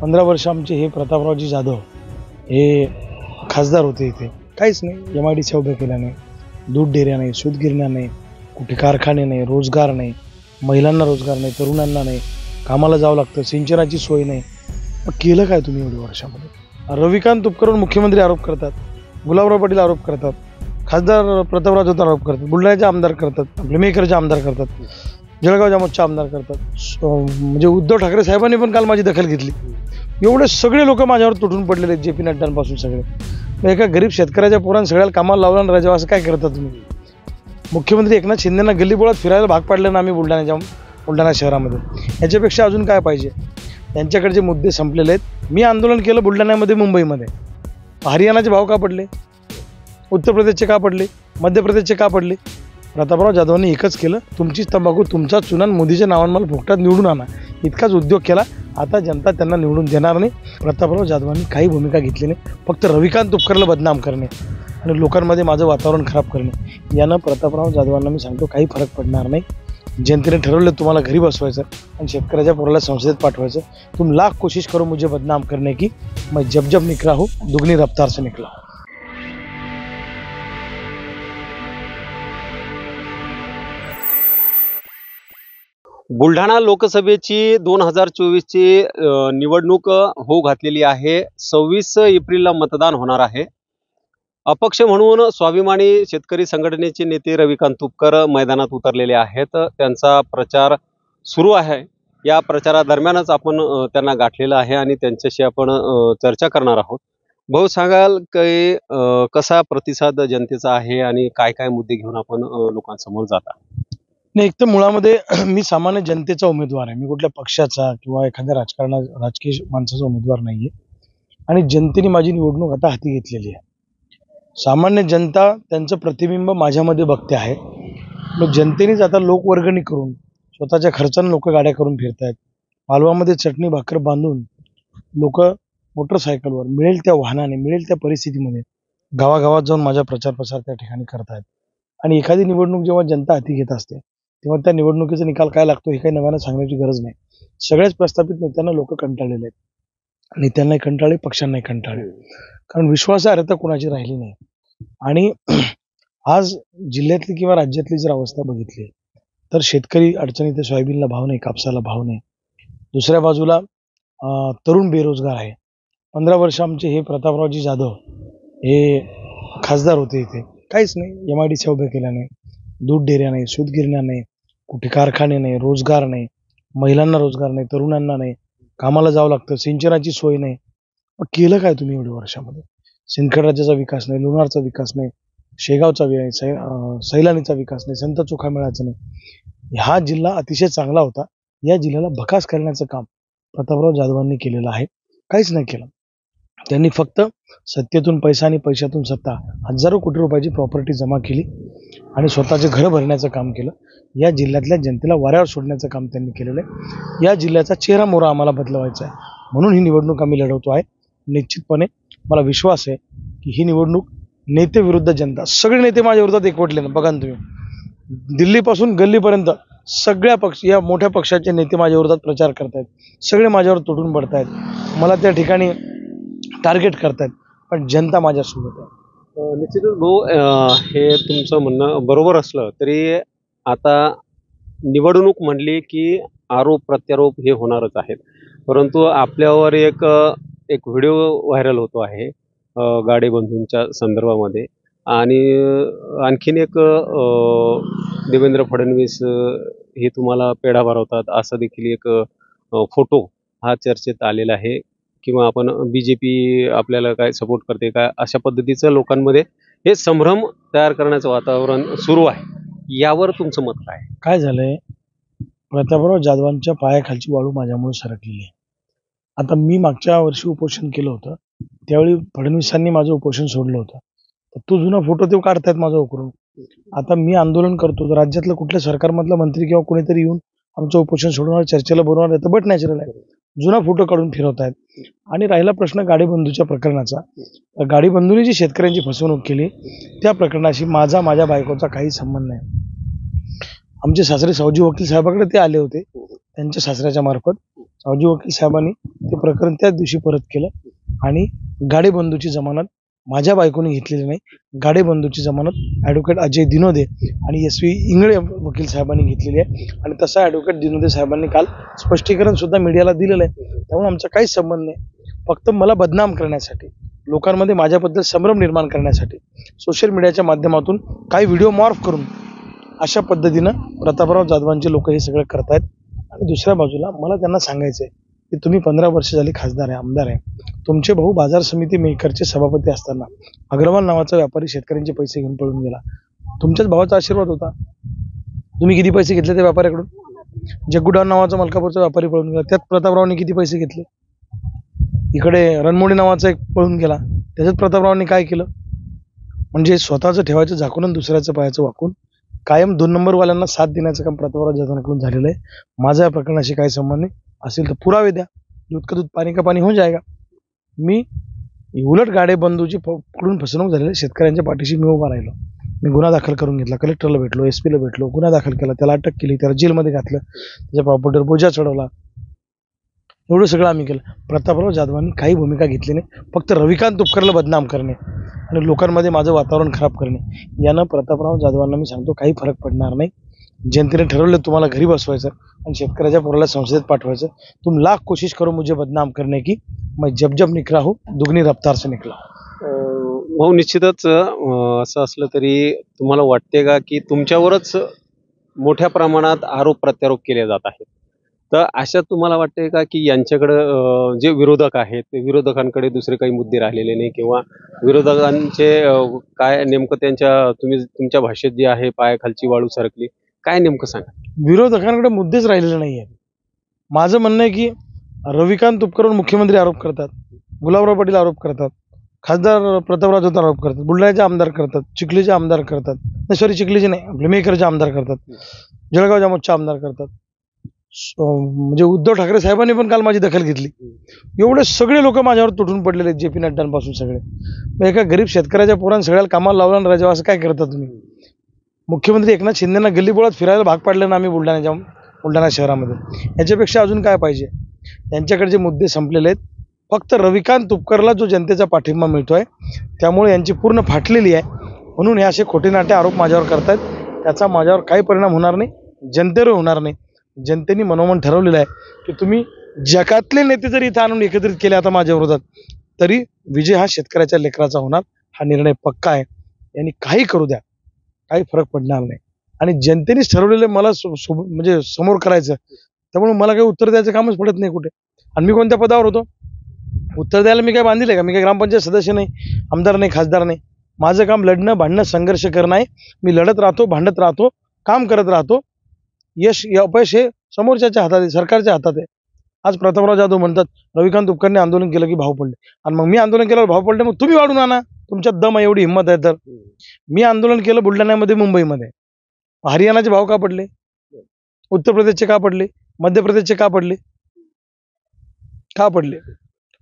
15 वर्ष आमचे हे प्रतापरावजी जाधव हे खासदार होते. इथे काहीच नाही, MIDC उभ्या केल्या नाही, दूध डेऱ्या नाही, सूतगिरण्या नाही, कुठे कारखाने नाही, रोजगार नाही, महिलांना रोजगार नाही, तरुणांना नाही, कामाला जावं लागतं, सिंचनाची सोय नाही. मग केलं काय तुम्ही एवढ्या वर्षामध्ये? रविकांत तुपकरवर मुख्यमंत्री आरोप करतात, गुलाबराव पाटील आरोप करतात, खासदार प्रतापराव जाधव आरोप करतात, बुलढाण्याचे आमदार करतात, आपले मेकरचे आमदार करतात, जळगाव जामोदचे आमदार करतात. म्हणजे उद्धव ठाकरे साहेबांनी पण काल माझी दखल घेतली. एवढे सगळे लोक माझ्यावर तुटून पडलेले आहेत, JP नड्डांपासून सगळे. मग एका गरीब शेतकऱ्याच्या पोरांना सगळ्याला कामाला लावला ना राजा, असं काय करता तुम्ही? मुख्यमंत्री एकनाथ शिंदेना गल्लीबोळात फिरायला भाग पाडलं ना आम्ही बुलढाणा शहरामध्ये. याच्यापेक्षा अजून काय पाहिजे? त्यांच्याकडचे मुद्दे संपलेले आहेत. मी आंदोलन केलं बुलढाण्यामध्ये, मुंबईमध्ये. हरियाणाचे भाव का पडले? उत्तर प्रदेशचे का पडले? मध्य प्रदेशचे का पडले? प्रतापराव जाधवांनी एकच केलं, तुमचीच तंबाखू, तुमचा चुनान मोदीच्या नावानं मला फुकटात निवडून आणा, इतकाच उद्योग केला. आता जनता त्यांना निवडून देणार नाही. प्रतापराव जाधवांनी काही भूमिका घेतली नाही, फक्त रविकांत तुपकरला बदनाम करणे आणि लोकांमध्ये माझं वातावरण खराब करणे. यानं प्रतापराव जाधवांना मी सांगतो काही फरक पडणार नाही. जनतेने ठरवलं तुम्हाला घरी बसवायचं आणि शेतकऱ्याच्या पोराला संसदेत पाठवायचं. तुम लाख कोशिश करो मुझे बदनाम करने की, मैं जब जब निकला हूँ दुगनी रफ्तार से निकला. बुलढाणा लोकसभेची 2024ची निवडणूक होऊ घातलेली आहे. 26 एप्रिलला मतदान होणार आहे. अपक्ष म्हणून स्वाभिमानी शेतकरी संघटनेचे नेते रविकांत तुपकर मैदानात उतरलेले आहेत. त्यांचा प्रचार सुरू आहे. या प्रचारादरम्यानच आपण त्यांना गाठलेलं आहे आणि त्यांच्याशी आपण चर्चा करणार आहोत. भाऊ, सांगाल की कसा प्रतिसाद जनतेचा आहे आणि काय काय मुद्दे घेऊन आपण लोकांसमोर जाता? नाही, एक तर मुळामध्ये मी सामान्य जनतेचा उमेदवार आहे. मी कुठल्या पक्षाचा किंवा एखाद्या राजकीय माणसाचा उमेदवार नाहीये. आणि जनतेने माझी निवडणूक आता हाती घेतलेली आहे. सामान्य जनता त्यांचं प्रतिबिंब माझ्यामध्ये बघते आहे. मग जनतेनेच आता लोकवर्गणी करून स्वतःच्या खर्चाने लोक गाड्या करून फिरतायत. मालवामध्ये चटणी भाकर बांधून लोक मोटरसायकलवर मिळेल त्या वाहनाने, मिळेल त्या परिस्थितीमध्ये गावागावात जाऊन माझा प्रचार प्रसार त्या ठिकाणी करतायत. आणि एखादी निवडणूक जेव्हा जनता हाती घेत असते तेव्हा त्या निवडणुकीचा निकाल काय लागतो हे काही नव्यानं सांगण्याची गरज नाही. सगळ्याच प्रस्थापित नेत्यांना लोक कंटाळलेले आहेत. नेत्यांनाही कंटाळले, पक्षांनाही कंटाळले, कारण विश्वासार्हता कोणाची राहिली नाही. आणि आज जिल्ह्यातली किंवा राज्यातली जर अवस्था बघितली तर शेतकरी अडचणीत, सोयाबीनला भाव नाही, कापसाला भाव नाही. दुसऱ्या बाजूला तरुण बेरोजगार आहे. 15 वर्ष आमचे हे प्रतापरावजी जाधव हे खासदार होते. इथे काहीच नाही, MIDC उभ्या केल्या नाही, दूध डेऱ्या नाही, सूतगिरण्या नाही, कुठे कारखाने नाही, रोजगार नाही, महिलांना रोजगार नाही, तरुणांना नाही, कामाला जावं लागतं, सिंचनाची सोय नाही. मग केलं काय तुम्ही एवढ्या वर्षामध्ये? सिंदखेड राज्याचा विकास नाही, लोणारचा विकास नाही, शेगावचा सैलानीचा विकास नाही, संत चोखामेळाचा नाही. हा जिल्हा अतिशय चांगला होता. या जिल्ह्याला भकास करण्याचं काम प्रतापराव जाधवांनी केलेलं आहे. काहीच नाही केलं. त्यांनी फक्त सत्तेतून पैसा आणि पैशातून सत्ता, हजारो कोटी रुपयाची प्रॉपर्टी जमा केली आणि स्वतःचे घर भरण्याचं काम केलं. या जिल्ह्यातल्या जनतेला वाऱ्यावर सोडण्याचं काम त्यांनी केलेलं आहे. या जिल्ह्याचा चेहरा मोहरा आम्हाला बदलवायचा आहे, म्हणून ही निवडणूक आम्ही लढवतो आहे. निश्चितपणे मला विश्वास आहे की ही निवडणूक नेते विरुद्ध जनता, सगळे नेते माझ्या विरोधात एकवटले ना. बघा ना तुम्ही, दिल्लीपासून गल्लीपर्यंत सगळ्या या मोठ्या पक्षाचे नेते माझ्या विरोधात प्रचार करतायत. सगळे माझ्यावर तुटून पडतायत, मला त्या ठिकाणी टार्गेट करतायत, पण जनता माझ्यासोबत आहे. निश्चितच भाऊ, हे तुमचं म्हणणं बरोबर असलं तरी आता निवडणूक म्हणली की आरोप प्रत्यारोप हे होणारच आहेत. परंतु आपल्यावर एक व्हिडिओ व्हायरल होतो आहे गाडे बंधूंच्या संदर्भामध्ये, आणि आणखीन एक देवेंद्र फडणवीस हे तुम्हाला पेढा भरवतात असं देखील एक फोटो हा चर्चेत आलेला आहे. किंवा आपण BJP आपल्याला काय सपोर्ट करते काय, अशा पद्धतीचं लोकांमध्ये हे संभ्रम तयार करण्याचं वातावरण सुरू आहे. यावर तुमचं मत काय? काय झालंय, प्रतापराव जाधवांच्या पायाखालची वाळू माझ्यामुळे सरकलेली आहे. आता मी मागच्या वर्षी उपोषण केलं होतं, त्यावेळी फडणवीसांनी माझं उपोषण सोडलं होतं. तर तो जुना फोटो ते काढतायत माझं उकरून. आता मी आंदोलन करतो तर राज्यातलं कुठल्या सरकारमधला मंत्री किंवा कोणीतरी येऊन आमचं उपोषण सोडवणार, चर्चेला बोलवणार आहे तर बट नॅचरल आहे. जुना फोटो काढून फिरवतायत. आणि राहिला प्रश्न गाडीबंधूच्या प्रकरणाचा, गाडीबंधूंनी जी शेतकऱ्यांची फसवणूक केली त्या प्रकरणाशी माझ्या बायकोचा काही संबंध नाही. आमचे सासरे सावजी वकील साहेबाकडे ते आले होते, त्यांच्या सासऱ्याच्या मार्फत सावजी वकील साहेबांनी ते प्रकरण त्याच दिवशी परत केलं आणि गाडेबंधूची जमानत माझ्या बायकोने घेतलेली नाही. गाडेबंधूची जमानत ॲडव्होकेट अजय दिनोदे आणि SV इंगळे वकील साहेबांनी घेतलेली आहे आणि तसा ॲडव्होकेट दिनोदे साहेबांनी काल स्पष्टीकरण सुद्धा मीडियाला दिलेलं आहे. त्यामुळे आमचा काहीच संबंध नाही. फक्त मला बदनाम करण्यासाठी, लोकांमध्ये माझ्याबद्दल संभ्रम निर्माण करण्यासाठी सोशल मीडियाच्या माध्यमातून काही व्हिडिओ मॉर्फ करून अशा पद्धतीनं प्रतापराव जाधवांचे लोक हे सगळं करतायत. आणि दुसऱ्या बाजूला मला त्यांना सांगायचं आहे की तुम्ही 15 वर्ष झाली खासदार आहे, आमदार आहे. तुमचे भाऊ बाजार समिती मेकरचे सभापती असताना अग्रवाल नावाचा व्यापारी शेतकऱ्यांचे पैसे घेऊन पळून गेला. तुमच्याच भावाचा आशीर्वाद होता. तुम्ही किती पैसे घेतले त्या व्यापाऱ्याकडून? जग्गूडाव नावाचा मलकापूरचा व्यापारी पळून गेला, त्यात प्रतापरावांनी किती पैसे घेतले? इकडे रणमोडी नावाचा एक पळून गेला, त्याच्यात प्रतापरावांनी काय केलं? म्हणजे स्वतःचं ठेवायचं झाकून दुसऱ्याचं पायाचं वाकून कायम 2 नंबरवाल्यांना साथ देण्याचं काम प्रतापराव जाधवांकडून झालेलं आहे. माझा या प्रकरणाशी काही संबंध नाही. असेल तर पुरावे द्या, दूध का दूध पाणी का पाणी हो जाएगा. मी उलट गाडेबंधूची पकडून फसवणूक झालेल्या शेतकऱ्यांच्या पाठीशी मी उभा राहिलो. मी गुन्हा दाखल करून घेतला, कलेक्टरला भेटलो, SP ला भेटलो, गुन्हा दाखल केला, त्याला अटक केली, त्याला जेलमध्ये घातलं, त्याच्या प्रॉपर्टीवर बोजा चढवला. एवढं सगळं आम्ही केलं. प्रतापराव जाधवांनी काही भूमिका घेतली नाही. फक्त रविकांत तुपकरला बदनाम करणे आणि लोकांमध्ये माझं वातावरण खराब करणे, यानं प्रतापराव जाधवांना मी सांगतो काही फरक पडणार नाही. जनतेने ठरवलं तुम्हाला घरी बसवायचं आणि शेतकऱ्याच्या पोराला संसदेत पाठवायचं. तुम लाख कोशिश करो मुझे बदनाम करने की, मैं जब जब निकला हूँ दुगनी रफ्तार से निकला. भाऊ, निश्चितच असं असलं तरी तुम्हाला वाटते का की तुमच्यावरच मोठ्या प्रमाणात आरोप प्रत्यारोप केले जात आहेत? तर अशा तुम्हाला वाटते का की यांच्याकडं जे विरोधक आहेत ते विरोधकांकडे दुसरे काही मुद्दे राहिलेले नाही, किंवा विरोधकांचे काय नेमकं तुमच्या भाषेत जे आहे पायाखालची वाळू सरकली, काय नेमकं सांगा? विरोधकांकडे मुद्देच राहिलेले नाही आहेत. माझं म्हणणं आहे की रविकांत तुपकरवर मुख्यमंत्री आरोप करतात, गुलाबराव पाटील आरोप करतात, खासदार प्रतापराव जाधव आरोप करतात, बुलढाण्याचे आमदार करतात, चिखलीचे आमदार करतात, चिखलीचे नाही आपले मेकरचे आमदार करतात, जळगाव जामोदचे आमदार करतात. म्हणजे उद्धव ठाकरे साहेबांनी पण काल माझी दखल घेतली. एवढे सगळे लोक माझ्यावर तुटून पडलेले आहेत, JP नड्डांपासून सगळे. मग एका गरीब शेतकऱ्याच्या पोरांना सगळ्याला कामाला लावला ना राजा, असं काय करता तुम्ही? मुख्यमंत्री एकनाथ शिंदेना गल्लीबोळात फिरायला भाग पाडलं ना आम्ही बुलढाणा शहरामध्ये. याच्यापेक्षा अजून काय पाहिजे? यांच्याकडचे मुद्दे संपलेले आहेत. फक्त रविकांत तुपकरला जो जनतेचा पाठिंबा मिळतोय त्यामुळे यांची पूर्ण फाटलेली आहे, म्हणून हे असे खोटे नाटे आरोप माझ्यावर करतायत. त्याचा माझ्यावर काही परिणाम होणार नाही, जनतेवर होणार नाही. जनतेने मनोमन ठरवलेलं आहे की तुम्ही जगातले नेते जरी इथं आणून एकत्रित केले आता माझ्या विरोधात, तरी विजय हा शेतकऱ्याच्या लेकराचा होणार. हा निर्णय पक्का आहे. यांनी काही करू द्या, काही फरक पडणार नाही. आणि जनतेनेच ठरवलेलं मला म्हणजे समोर करायचं, त्यामुळे मला काही उत्तर द्यायचं कामच पडत नाही कुठे. आणि मी कोणत्या पदावर होतो? उत्तर द्यायला मी काय बांधील आहे का? मी काय ग्रामपंचायत सदस्य नाही, आमदार नाही, खासदार नाही. माझं काम लढणं, भांडणं, संघर्ष करणं आहे. मी लढत राहतो, भांडत राहतो, काम करत राहतो. यश अपयश हे समोरच्याच्या हातात आहे, सरकारच्या हातात आहे. आज प्रतापराव जाधव म्हणतात रविकांत तुपकरने आंदोलन केलं की भाव पडले, आणि मग मी आंदोलन केल्यावर भाव पडले, मग तुम्ही वाढून आणा. तुमच्यात दम आहे, एवढी हिंमत आहे तर. मी आंदोलन केलं बुलढाण्यामध्ये, मुंबईमध्ये. हरियाणाचे भाव का पडले? उत्तर प्रदेशचे का पडले? मध्य प्रदेशचे का पडले? का पडले?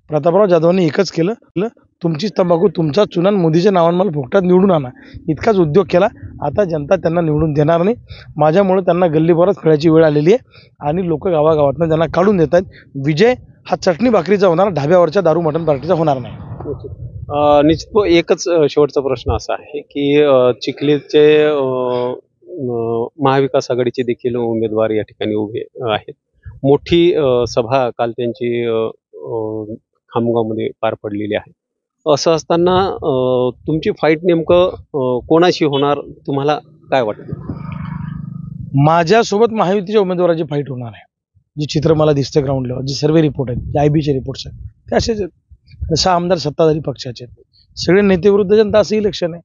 प्रतापराव जाधवांनी एकच केलं, तुमची तंबाखू, तुमचा चुना, मोदीच्या नावानं मला फुकटात निवडून आणा, इतकाच उद्योग केला. आता जनता त्यांना निवडून देणार नाही. माझ्यामुळे त्यांना गल्लीभरात खेळायची वेळ आलेली आहे आणि लोक गावागावातनं त्यांना काढून देत आहेत. विजय हा चटणी भाकरीचा होणार, ढाब्यावरच्या दारू मटण पार्टीचा होणार नाही. निश्चित एकच शेवटचा प्रश्न असा आहे की चिखलीचे महाविकास आघाडीचे देखील उमेदवार या ठिकाणी उभे आहेत. मोठी सभा काल त्यांची खामगावमध्ये पार पडलेली आहे. असं असताना तुमची फाईट नेमकं कोणाशी होणार, तुम्हाला काय वाटतं? माझ्यासोबत महायुतीच्या उमेदवाराची फाईट होणार आहे. जे चित्र मला दिसतं ग्राउंड लेवल, जे सर्वे रिपोर्ट आहेत, जे IB चे रिपोर्ट्स आहेत, ते असेच आहेत. 6 आमदार सत्ताधारी पक्षाचे आहेत, सगळे नेते विरुद्ध जनता, असं इलेक्शन आहे.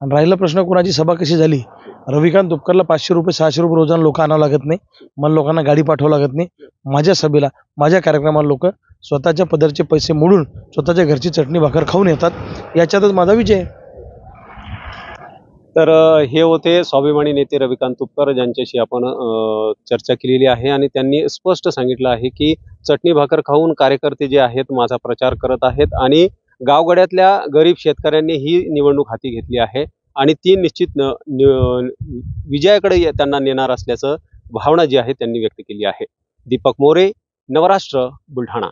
आणि राहिला प्रश्न कोणाची सभा कशी झाली, रविकांत तुपकरला 500 रुपये 600 रुपये रोजानं लोक आणावं लागत नाही, मला लोकांना गाडी पाठवावं लागत नाही. माझ्या सभेला, माझ्या कार्यक्रमाला लोक स्वतःच्या पदरचे पैसे मोडून स्वतःच्या घरची चटणी भाकर खाऊन येतात. याच्यातच माझा विजय आहे. तर हे होते स्वाभिमानी नेते रविकांत तुपकर, ज्यांच्याशी आपण चर्चा केलेली आहे आणि त्यांनी स्पष्ट सांगितलं आहे की चटणी भाकर खाऊन कार्यकर्ते जे आहेत माझा प्रचार करत आहेत आणि गावगड्यातल्या गरीब शेतकऱ्यांनी ही निवडणूक हाती घेतली आहे आणि ती निश्चित विजयाकडे त्यांना नेणार असल्याचं भावना जी आहे त्यांनी व्यक्त केली आहे. दीपक मोरे, नवराष्ट्र बुलढाणा.